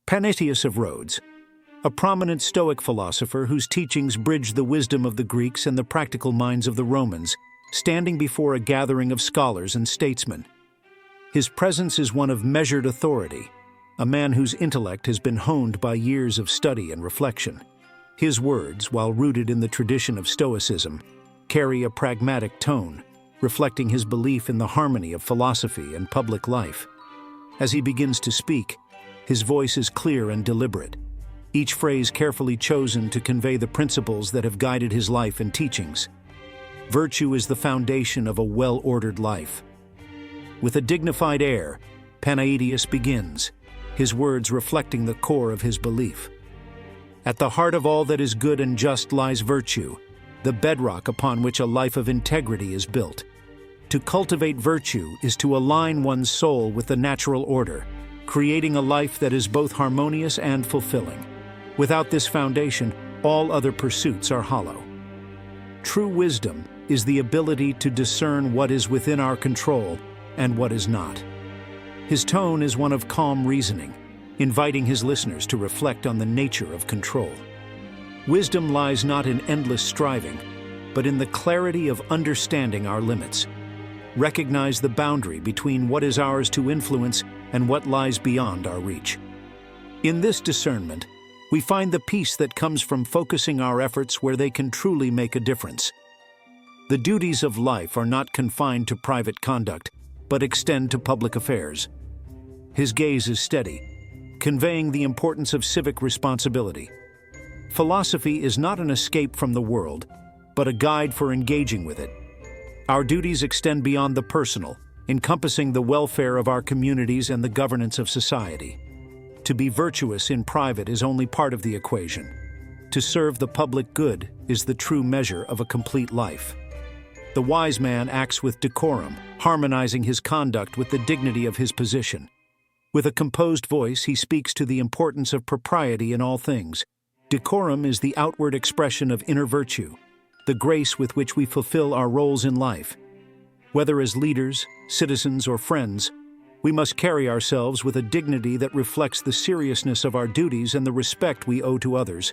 Panaetius of Rhodes, a prominent Stoic philosopher whose teachings bridged the wisdom of the Greeks and the practical minds of the Romans, standing before a gathering of scholars and statesmen. His presence is one of measured authority, a man whose intellect has been honed by years of study and reflection. His words, while rooted in the tradition of Stoicism, carry a pragmatic tone, reflecting his belief in the harmony of philosophy and public life. As he begins to speak, his voice is clear and deliberate, each phrase carefully chosen to convey the principles that have guided his life and teachings. Virtue is the foundation of a well-ordered life. With a dignified air, Panaetius begins, his words reflecting the core of his belief. At the heart of all that is good and just lies virtue, the bedrock upon which a life of integrity is built. To cultivate virtue is to align one's soul with the natural order, creating a life that is both harmonious and fulfilling. Without this foundation, all other pursuits are hollow. True wisdom is the ability to discern what is within our control and what is not. His tone is one of calm reasoning, inviting his listeners to reflect on the nature of control. Wisdom lies not in endless striving, but in the clarity of understanding our limits. Recognize the boundary between what is ours to influence and what lies beyond our reach. In this discernment, we find the peace that comes from focusing our efforts where they can truly make a difference. The duties of life are not confined to private conduct, but extend to public affairs. His gaze is steady, conveying the importance of civic responsibility. Philosophy is not an escape from the world, but a guide for engaging with it. Our duties extend beyond the personal, encompassing the welfare of our communities and the governance of society. To be virtuous in private is only part of the equation. To serve the public good is the true measure of a complete life. The wise man acts with decorum, harmonizing his conduct with the dignity of his position. With a composed voice, he speaks to the importance of propriety in all things. Decorum is the outward expression of inner virtue, the grace with which we fulfill our roles in life. Whether as leaders, citizens, or friends, we must carry ourselves with a dignity that reflects the seriousness of our duties and the respect we owe to others.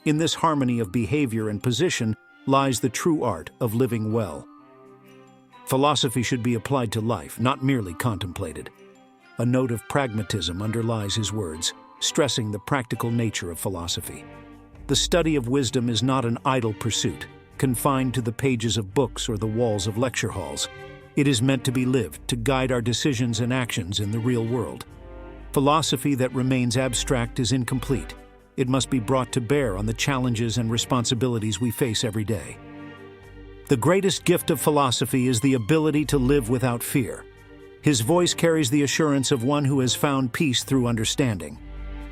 In this harmony of behavior and position lies the true art of living well. Philosophy should be applied to life, not merely contemplated. A note of pragmatism underlies his words, stressing the practical nature of philosophy. The study of wisdom is not an idle pursuit, confined to the pages of books or the walls of lecture halls. It is meant to be lived, to guide our decisions and actions in the real world. Philosophy that remains abstract is incomplete. It must be brought to bear on the challenges and responsibilities we face every day. The greatest gift of philosophy is the ability to live without fear. His voice carries the assurance of one who has found peace through understanding.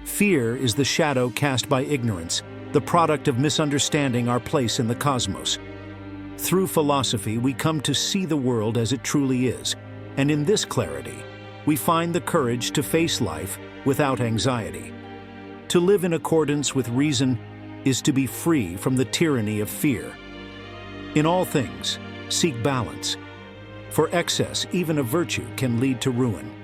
Fear is the shadow cast by ignorance, the product of misunderstanding our place in the cosmos. Through philosophy, we come to see the world as it truly is, and in this clarity, we find the courage to face life without anxiety. To live in accordance with reason is to be free from the tyranny of fear. In all things, seek balance, for excess, even of virtue, can lead to ruin.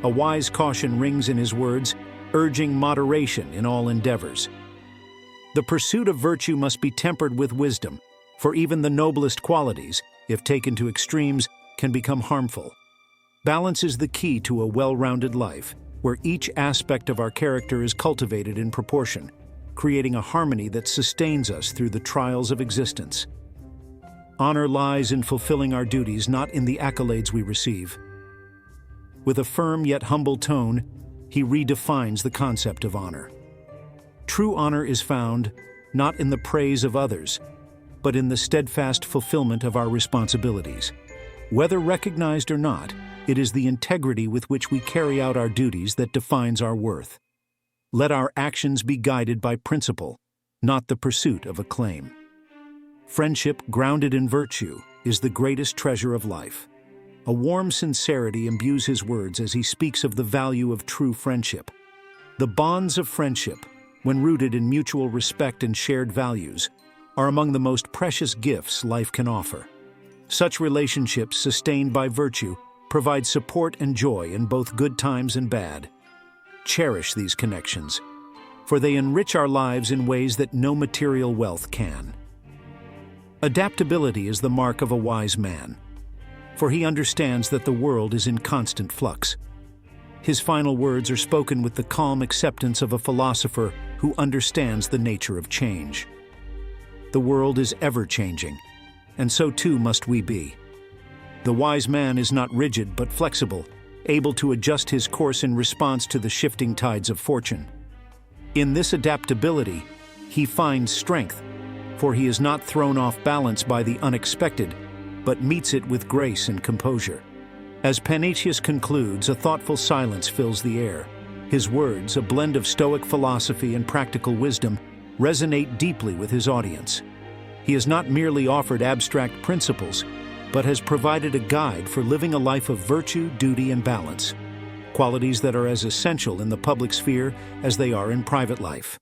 A wise caution rings in his words, urging moderation in all endeavors. The pursuit of virtue must be tempered with wisdom, for even the noblest qualities, if taken to extremes, can become harmful. Balance is the key to a well-rounded life, where each aspect of our character is cultivated in proportion, creating a harmony that sustains us through the trials of existence. Honor lies in fulfilling our duties, not in the accolades we receive. With a firm yet humble tone, he redefines the concept of honor. True honor is found not in the praise of others, but in the steadfast fulfillment of our responsibilities. Whether recognized or not, it is the integrity with which we carry out our duties that defines our worth. Let our actions be guided by principle, not the pursuit of acclaim. Friendship grounded in virtue is the greatest treasure of life. A warm sincerity imbues his words as he speaks of the value of true friendship. The bonds of friendship, when rooted in mutual respect and shared values, are among the most precious gifts life can offer. Such relationships, sustained by virtue, provide support and joy in both good times and bad. cherish these connections, for they enrich our lives in ways that no material wealth can. Adaptability is the mark of a wise man, for he understands that the world is in constant flux. His final words are spoken with the calm acceptance of a philosopher who understands the nature of change. The world is ever-changing, and so too must we be. The wise man is not rigid but flexible, able to adjust his course in response to the shifting tides of fortune. In this adaptability, he finds strength, for he is not thrown off balance by the unexpected, but meets it with grace and composure. As Panaetius concludes, a thoughtful silence fills the air. His words, a blend of Stoic philosophy and practical wisdom, resonate deeply with his audience. He has not merely offered abstract principles, but has provided a guide for living a life of virtue, duty, and balance, qualities that are as essential in the public sphere as they are in private life.